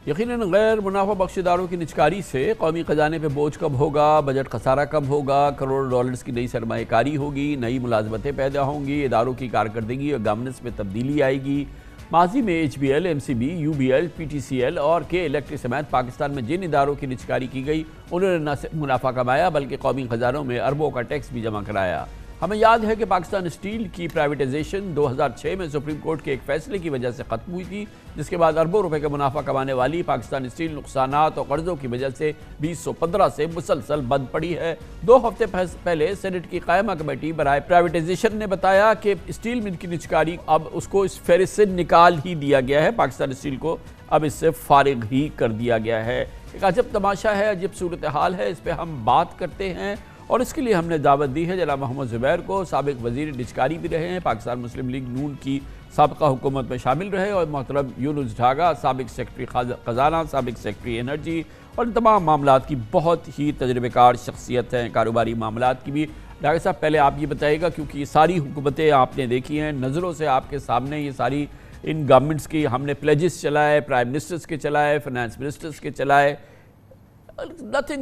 یقیناً غیر منافع بخش اداروں کی نجکاری سے قومی خزانے پہ بوجھ کم ہوگا، بجٹ خسارہ کم ہوگا، کروڑ ڈالرز کی نئی سرمایہ کاری ہوگی، نئی ملازمتیں پیدا ہوں گی، اداروں کی کارکردگی اور گورننس میں تبدیلی آئے گی۔ ماضی میں H B L, M C B, U B L, P T C L اور کے الیکٹرک سمیت پاکستان میں جن اداروں کی نجکاری کی گئی انہوں نے نہ صرف منافع کمایا بلکہ قومی خزانوں میں اربوں کا ٹیکس بھی جمع کرایا۔ ہمیں یاد ہے کہ پاکستان اسٹیل کی پرائیویٹائزیشن 2006 میں سپریم کورٹ کے ایک فیصلے کی وجہ سے ختم ہوئی تھی، جس کے بعد اربوں روپے کا منافع کمانے والی پاکستان اسٹیل نقصانات اور قرضوں کی وجہ سے 2015 سے مسلسل بند پڑی ہے۔ 2 ہفتے پہلے سینٹ کی قائمہ کمیٹی برائے پرائیویٹائزیشن نے بتایا کہ اسٹیل مل کی نجکاری اب اس کو اس فہرست سے نکال ہی دیا گیا ہے، پاکستان اسٹیل کو اب اس سے فارغ ہی کر دیا گیا ہے۔ ایک عجب تماشا ہے، عجب صورتحال ہے، اس پہ ہم بات کرتے ہیں اور اس کے لیے ہم نے دعوت دی ہے جناب محمد زبیر کو، سابق وزیر نجکاری بھی رہے ہیں، پاکستان مسلم لیگ نون کی سابقہ حکومت میں شامل رہے، اور محترم یونس ڈھاگا، سابق سیکرٹری خزانہ، سابق سیکرٹری انرجی، اور ان تمام معاملات کی بہت ہی تجربہ کار شخصیت ہیں، کاروباری معاملات کی بھی۔ ڈھاگا صاحب، پہلے آپ یہ بتائیے گا، کیونکہ یہ ساری حکومتیں آپ نے دیکھی ہیں، نظروں سے آپ کے سامنے یہ ساری ان گورنمنٹس کی ہم نے پلیجز چلائے، پرائم منسٹرز کے چلائے، فائنانس منسٹرز کے چلائے، nothing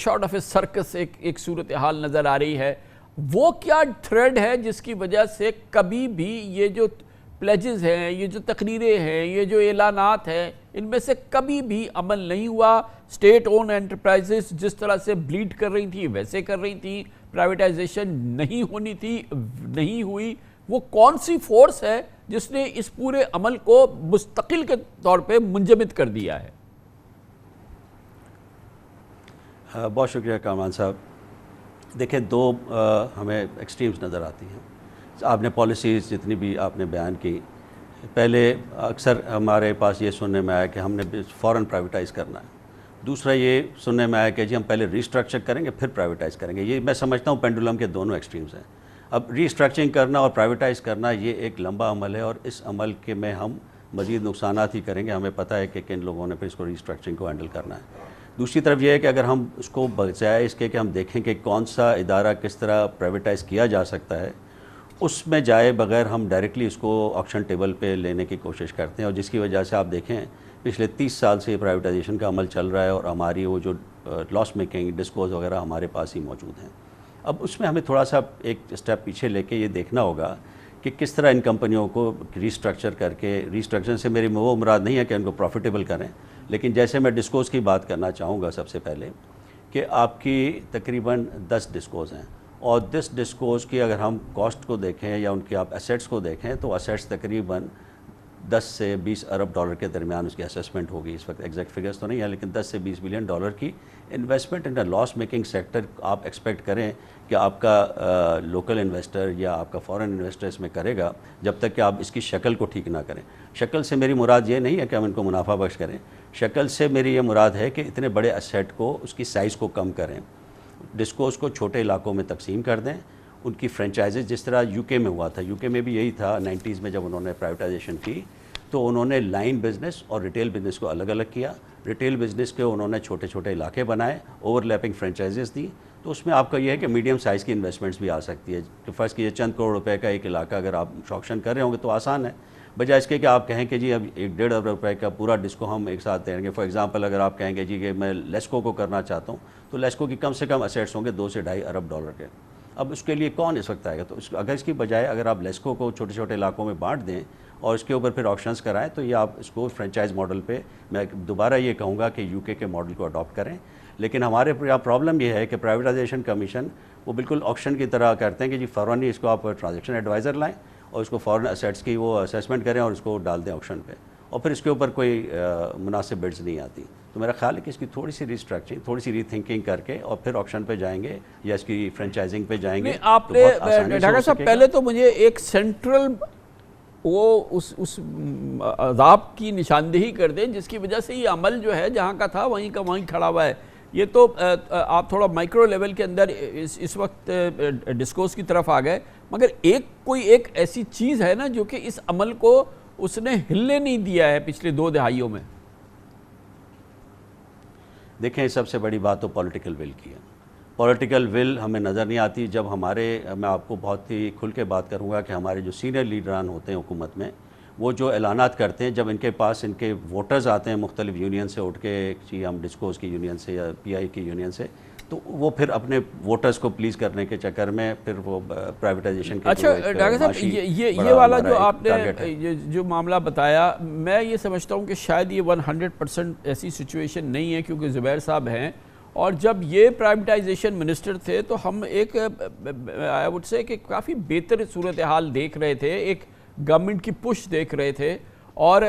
short of a circus ایک صورتحال نظر آ رہی ہے۔ وہ کیا تھریڈ ہے جس کی وجہ سے کبھی بھی یہ جو پلیجز ہیں، یہ جو تقریریں ہیں، یہ جو اعلانات ہیں، ان میں سے کبھی بھی عمل نہیں ہوا؟ اسٹیٹ اون انٹرپرائزز جس طرح سے بلیڈ کر رہی تھیں ویسے کر رہی تھیں، پرائیویٹائزیشن نہیں ہونی تھی، نہیں ہوئی۔ وہ کون سی فورس ہے جس نے اس پورے عمل کو مستقل کے طور پہ منجمد کر دیا ہے؟ بہت شکریہ کامران صاحب۔ دیکھیں، 2 ہمیں ایکسٹریمز نظر آتی ہیں۔ آپ نے پالیسیز جتنی بھی آپ نے بیان کی، پہلے اکثر ہمارے پاس یہ سننے میں آیا کہ ہم نے فوراً پرائیویٹائز کرنا ہے۔ دوسرا یہ سننے میں آیا کہ جی ہم پہلے ریسٹرکچر کریں گے پھر پرائیویٹائز کریں گے۔ یہ میں سمجھتا ہوں پینڈولم کے دونوں ایکسٹریمز ہیں۔ اب ریسٹرکچرنگ کرنا اور پرائیویٹائز کرنا یہ ایک لمبا عمل ہے، اور اس عمل کے میں ہم مزید نقصانات ہی کریں گے۔ ہمیں پتہ ہے کہ کن لوگوں نے پھر اس کو ریسٹرکچرنگ کو ہینڈل کرنا ہے۔ دوسری طرف یہ ہے کہ اگر ہم اس کو بجائے اس کے کہ ہم دیکھیں کہ کون سا ادارہ کس طرح پرائیویٹائز کیا جا سکتا ہے، اس میں جائے بغیر ہم ڈائریکٹلی اس کو آکشن ٹیبل پہ لینے کی کوشش کرتے ہیں، اور جس کی وجہ سے آپ دیکھیں پچھلے 30 سال سے یہ پرائیویٹائزیشن کا عمل چل رہا ہے، اور ہماری وہ جو لاس میکنگ ڈسکوز وغیرہ ہمارے پاس ہی موجود ہیں۔ اب اس میں ہمیں تھوڑا سا ایک اسٹیپ پیچھے لے کے یہ دیکھنا ہوگا کہ کس طرح ان کمپنیوں کو ریسٹرکچر کر کے، ریسٹرکچر سے میری وہ مراد نہیں ہے کہ ان کو پروفیٹیبل کریں، لیکن جیسے میں ڈسکوز کی بات کرنا چاہوں گا سب سے پہلے کہ آپ کی تقریباً 10 ڈسکوز ہیں، اور 10 ڈسکوز کی اگر ہم کاسٹ کو دیکھیں یا ان کی آپ ایسیٹس کو دیکھیں تو ایسیٹس تقریباً 10 سے 20 ارب ڈالر کے درمیان اس کی اسیسمنٹ ہوگی۔ اس وقت ایگزیکٹ فگرز تو نہیں ہے، لیکن 10 سے 20 بلین ڈالر کی investment in loss making sector آپ ایکسپیکٹ کریں کہ آپ کا لوکل انویسٹر یا آپ کا فورن انویسٹر اس میں کرے گا، جب تک کہ آپ اس کی شکل کو ٹھیک نہ کریں۔ شکل سے میری مراد یہ نہیں ہے کہ ہم ان کو منافع بخش کریں، شکل سے میری یہ مراد ہے کہ اتنے بڑے ایسیٹ کو، اس کی سائز کو کم کریں، ڈسکوز کو چھوٹے علاقوں میں تقسیم کر دیں، ان کی فرینچائزز جس طرح یو کے میں ہوا تھا، یو کے میں بھی یہی تھا 90s میں جب انہوں نے پرائیویٹائزیشن کی تو انہوں نے لائن بزنس اور ریٹیل بزنس کو الگ الگ کیا۔ ریٹیل بزنس کے انہوں نے چھوٹے چھوٹے علاقے بنائے، اوور لیپنگ فرینچائزز دی، تو اس میں آپ کا یہ ہے کہ میڈیم سائز کی انویسٹمنٹس بھی آ سکتی ہے کہ فرض کیجیے چند کروڑ روپے کا ایک علاقہ اگر آپ آکشن کر رہے ہوں گے تو آسان ہے، بجائے اس کے کہ آپ کہیں کہ جی اب 1.5 ارب روپے کا پورا ڈسکو ہم ایک ساتھ دیں گے۔ فار ایگزامپل اگر آپ کہیں گے جی کہ میں لیسکو کو کرنا چاہتا ہوں تو لیسکو کی کم سے کم ایسیٹس ہوں گے 2 سے 2.5 ارب ڈالر کے۔ اب اس کے لیے کون اس وقت آئے گا؟ تو اگر اس کی بجائے اگر آپ لیسکو کو چھوٹے چھوٹے علاقوں میں بانٹ دیں اور اس کے اوپر پھر آپشنز کرائیں تو یہ آپ اس کو فرینچائز ماڈل پہ، میں دوبارہ یہ کہوں گا کہ یو کے ماڈل کو اڈاپٹ کریں۔ لیکن ہمارے یہاں پرابلم یہ ہے کہ پرائیویٹائزیشن کمیشن وہ بالکل آکشن کی طرح کرتے ہیں کہ جی فوراً ہی اس کو آپ ٹرانزیکشن ایڈوائزر لائیں اور اس کو فوراً ایسیٹس کی وہ اسیسمنٹ کریں اور اس کو ڈال دیں آکشن پہ، اور پھر اس کے اوپر کوئی مناسب بڈز نہیں آتی۔ تو میرا خیال ہے کہ اس کی تھوڑی سی ریسٹرکچرنگ، تھوڑی سی ری تھنکنگ کر کے اور پھر آکشن پہ جائیں گے یا اس کی فرینچائزنگ پہ جائیں گے۔ آپ نے ڈھاکہ صاحب پہلے تو مجھے ایک سینٹرل وہ اس عذاب کی نشاندہی کر دیں جس کی وجہ سے یہ عمل جو ہے جہاں کا تھا وہیں کا وہیں کھڑا ہوا ہے۔ یہ تو آپ تھوڑا مائکرو لیول کے اندر اس وقت ڈسکورس کی طرف آ گئے، مگر کوئی ایک ایسی چیز ہے نا جو کہ اس عمل کو اس نے ہلنے نہیں دیا ہے پچھلے 2 دہائیوں میں۔ دیکھیں، سب سے بڑی بات تو پولیٹیکل ول کی ہے۔ پولیٹیکل ول ہمیں نظر نہیں آتی جب میں آپ کو بہت ہی کھل کے بات کروں گا کہ ہمارے جو سینئر لیڈران ہوتے ہیں حکومت میں، وہ جو اعلانات کرتے ہیں جب ان کے پاس ان کے ووٹرز آتے ہیں مختلف یونین سے اٹھ کے، جی ہم ڈسکوز کی یونین سے یا پی آئی کی یونین سے، تو وہ پھر اپنے ووٹرز کو پلیز کرنے کے چکر میں پھر وہ پرائیویٹائزیشن کے اچھا ڈاکٹر صاحب یہ والا جو آپ نے جو معاملہ بتایا، میں یہ سمجھتا ہوں کہ شاید یہ 100% ایسی سچویشن نہیں ہے، کیونکہ زبیر صاحب ہیں اور جب یہ پرائیویٹائزیشن منسٹر تھے تو ہم ایک آئی وڈ سے کہ کافی بہتر صورتحال دیکھ رہے تھے، ایک گورنمنٹ کی پش دیکھ رہے تھے، اور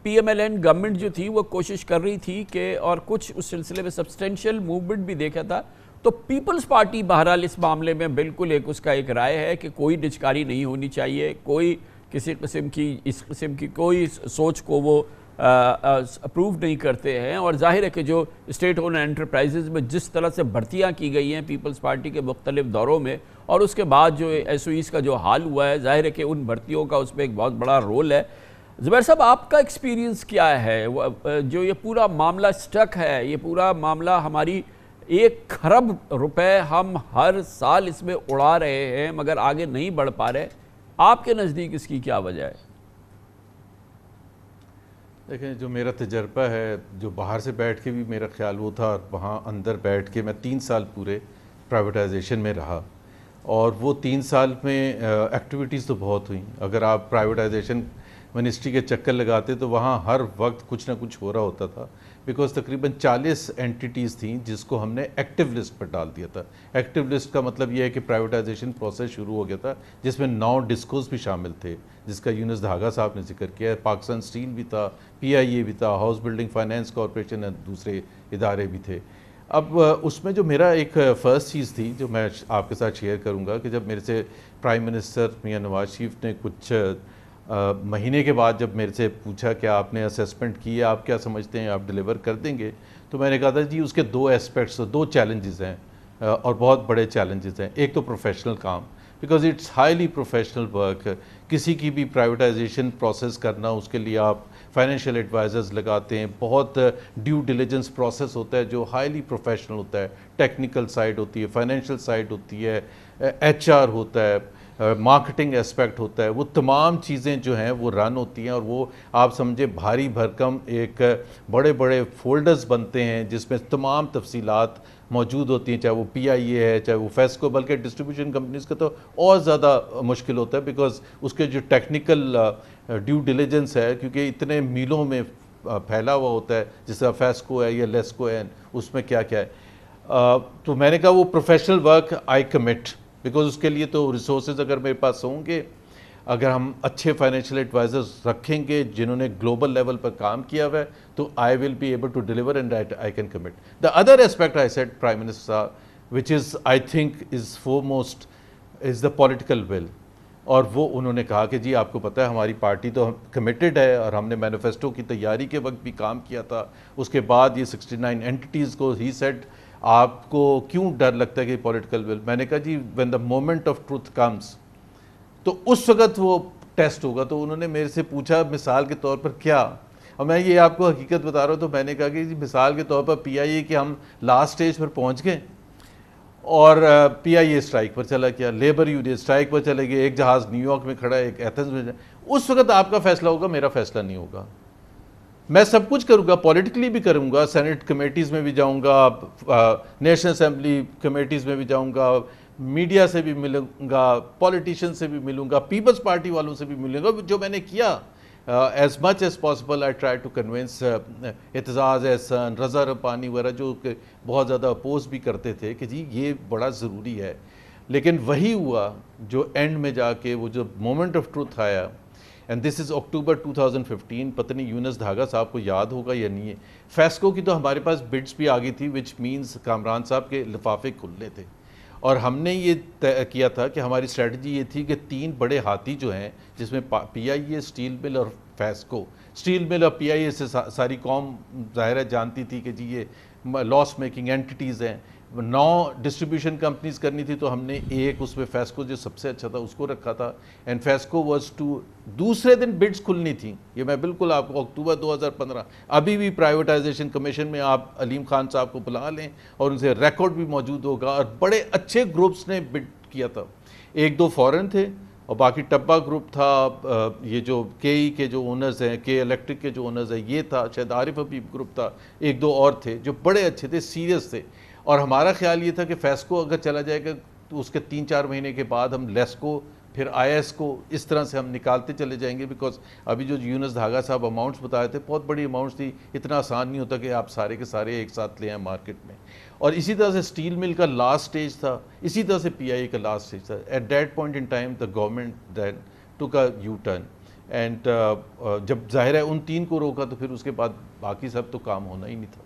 P M L N government جو تھی وہ کوشش کر رہی تھی کہ، اور کچھ اس سلسلے میں سبسٹینشیل موومنٹ بھی دیکھا تھا. تو پیپلز پارٹی بہرحال اس معاملے میں بالکل اس کا ایک رائے ہے کہ کوئی نجکاری نہیں ہونی چاہیے، کوئی کسی قسم کی اس قسم کی کوئی سوچ کو وہ اپروو نہیں کرتے ہیں. اور ظاہر ہے کہ جو اسٹیٹ اون انٹرپرائزز میں جس طرح سے بھرتیاں کی گئی ہیں پیپلز پارٹی کے مختلف دوروں میں، اور اس کے بعد جو ایس او ایز کا جو حال ہوا ہے، ظاہر ہے کہ ان بھرتیوں کا اس میں ایک بہت بڑا رول ہے. زبیر صاحب آپ کا ایکسپیرینس کیا ہے؟ جو یہ پورا معاملہ سٹک ہے، یہ پورا معاملہ ہماری 1 کھرب روپے ہم ہر سال اس میں اڑا رہے ہیں مگر آگے نہیں بڑھ پا رہے، آپ کے نزدیک اس کی کیا وجہ ہے؟ دیکھیں، جو میرا تجربہ ہے، جو باہر سے بیٹھ کے بھی میرا خیال وہ تھا، اور وہاں اندر بیٹھ کے میں 3 سال پورے پرائیویٹائزیشن میں رہا، اور وہ 3 سال میں ایکٹیویٹیز تو بہت ہوئیں. اگر آپ پرائیویٹائزیشن منسٹری کے چکر لگاتے تو وہاں ہر وقت کچھ نہ کچھ ہو رہا ہوتا تھا، بیکاز تقریباً 40 اینٹیٹیز تھیں جس کو ہم نے ایکٹیو لسٹ پر ڈال دیا تھا. ایکٹیو لسٹ کا مطلب یہ ہے کہ پرائیویٹائزیشن پروسیس شروع ہو گیا تھا، جس میں 9 ڈسکوز بھی شامل تھے، جس کا یونس دھاگا صاحب نے ذکر کیا ہے. پاکستان اسٹیل بھی تھا، پی آئی اے بھی تھا، ہاؤس بلڈنگ فائنینس کارپوریشن، دوسرے ادارے بھی تھے. اب اس میں جو میرا ایک فرسٹ چیز تھی جو میں آپ کے ساتھ شیئر کروں گا، کہ جب میرے سے پرائم منسٹر میاں نواز شریف نے کچھ مہینے کے بعد جب میرے سے پوچھا کہ آپ نے اسیسمنٹ کی ہے، آپ کیا سمجھتے ہیں آپ ڈیلیور کر دیں گے، تو میں نے کہا تھا جی اس کے 2 اسپیکٹس، 2 چیلنجز ہیں، اور بہت بڑے چیلنجز ہیں. ایک تو پروفیشنل کام، because it's highly professional work. کسی کی بھی پرائیویٹائزیشن پروسیس کرنا، اس کے لیے آپ فائنینشیل ایڈوائزرز لگاتے ہیں، بہت ڈیو ڈیلیجنس پروسیس ہوتا ہے جو ہائیلی پروفیشنل ہوتا ہے. ٹیکنیکل سائڈ ہوتی ہے، فائنینشیل سائڈ ہوتی ہے، ایچ آر ہوتا ہے، مارکیٹنگ اسپیکٹ ہوتا ہے. وہ تمام چیزیں جو ہیں وہ رن ہوتی ہیں، اور وہ آپ سمجھے بھاری بھرکم ایک بڑے بڑے فولڈرز بنتے ہیں جس میں تمام تفصیلات موجود ہوتی ہیں، چاہے وہ پی آئی اے ہے، چاہے وہ فیسکو. بلکہ ڈسٹریبیوشن کمپنیز کا تو اور زیادہ مشکل ہوتا ہے، بیکاز اس کے جو ٹیکنیکل ڈیو ڈیلیجنس ہے، کیونکہ اتنے میلوں میں پھیلا ہوا ہوتا ہے، جس طرح فیسکو ہے یا لیسکو ہے، اس میں کیا کیا ہے. تو میں نے کہا وہ professional work I commit, because اس کے لیے تو ریسورسز اگر میرے پاس ہوں گے، اگر ہم اچھے فائنینشیل ایڈوائزرز رکھیں گے جنہوں نے گلوبل لیول پر کام کیا ہوا ہے، تو I will be able to deliver and I can commit. The other aspect I said prime minister صاحب which is I think is فورموسٹ is the political will. اور وہ انہوں نے کہا کہ جی آپ کو پتہ ہے ہماری پارٹی تو کمیٹڈ ہے، اور ہم نے مینیفیسٹو کی تیاری کے وقت بھی کام کیا تھا. اس کے بعد یہ 69 اینٹیز کو ہی سیڈ آپ کو کیوں ڈر لگتا ہے کہ پولیٹیکل ول. میں نے کہا جی when the moment of truth comes, تو اس وقت وہ ٹیسٹ ہوگا. تو انہوں نے میرے سے پوچھا مثال کے طور پر کیا، اور میں یہ آپ کو حقیقت بتا رہا ہوں. تو میں نے کہا کہ جی مثال کے طور پر پی آئی اے کہ ہم لاسٹ سٹیج پر پہنچ گئے، اور پی آئی اے اسٹرائک پر چلا گیا، لیبر یونین اسٹرائک پر چلے گئے، ایک جہاز نیو یارک میں کھڑا ہے، ایک ایتھنز میں. اس وقت آپ کا فیصلہ ہوگا، میرا فیصلہ نہیں ہوگا. میں سب کچھ کروں گا، پولیٹیکلی بھی کروں گا، سینٹ کمیٹیز میں بھی جاؤں گا، نیشنل اسمبلی کمیٹیز میں بھی جاؤں گا، میڈیا سے بھی ملوں گا، پولیٹیشین سے بھی ملوں گا، پیپلز پارٹی والوں سے بھی ملوں گا. جو میں نے کیا as much as possible I try to convince Aitzaz Ahsan, Raza Rabbani وغیرہ، جو کہ بہت زیادہ اپوز بھی کرتے تھے کہ جی یہ بڑا ضروری ہے. لیکن وہی ہوا جو اینڈ میں جا کے وہ جو مومنٹ آف ٹروتھ آیا، اینڈ دس از اکتوبر 2015. پتہ نہیں یونس دھاگا صاحب کو یاد ہوگا یا نہیں ہے، فیسکو کی تو ہمارے پاس بڈس بھی آ گئی تھی، وچ مینس کامران صاحب کے لفافے کھلنے تھے. اور ہم نے یہ طے کیا تھا کہ ہماری اسٹریٹجی یہ تھی کہ 3 بڑے ہاتھی جو ہیں، جس میں پی آئی اے، اسٹیل مل اور فیسکو. اسٹیل مل اور پی آئی اے سے ساری قوم ظاہر ہے جانتی تھی کہ جی یہ لاس میکنگ اینٹیز ہیں. 9 ڈسٹریبیوشن کمپنیز کرنی تھی، تو ہم نے ایک اس میں فیسکو جو سب سے اچھا تھا اس کو رکھا تھا. اینڈ فیسکو واز ٹو، دوسرے دن بڈس کھلنی تھیں. یہ میں بالکل آپ کو اکتوبر 2015، ابھی بھی پرائیویٹائزیشن کمیشن میں آپ علیم خان صاحب کو بلا لیں اور ان سے ریکارڈ بھی موجود ہوگا، اور بڑے اچھے گروپس نے بڈ کیا تھا. 1-2 فورن تھے، اور باقی ٹبا گروپ تھا، یہ جو کے ای کے جو اونرز ہیں، کے الیکٹرک کے جو اونرز ہیں، یہ تھا، شاید عارف حبیب گروپ تھا، ایک دو اور تھے جو بڑے اچھے تھے، سیریس تھے. اور ہمارا خیال یہ تھا کہ فیسکو اگر چلا جائے گا تو اس کے 3-4 مہینے کے بعد ہم لیسکو پھر آئی ایس کو اس طرح سے ہم نکالتے چلے جائیں گے. بیکاز ابھی جو یونس دھاگا صاحب اماؤنٹس بتائے تھے بہت بڑی اماؤنٹس تھی، اتنا آسان نہیں ہوتا کہ آپ سارے کے سارے ایک ساتھ لے آئیں مارکیٹ میں. اور اسی طرح سے اسٹیل مل کا لاسٹ سٹیج تھا، اسی طرح سے پی آئی کا لاسٹ سٹیج تھا. At that point in time the government then took a you turn and جب ظاہر ہے ان 3 کو روکا تو پھر اس کے بعد باقی سب تو کام ہونا ہی نہیں تھا.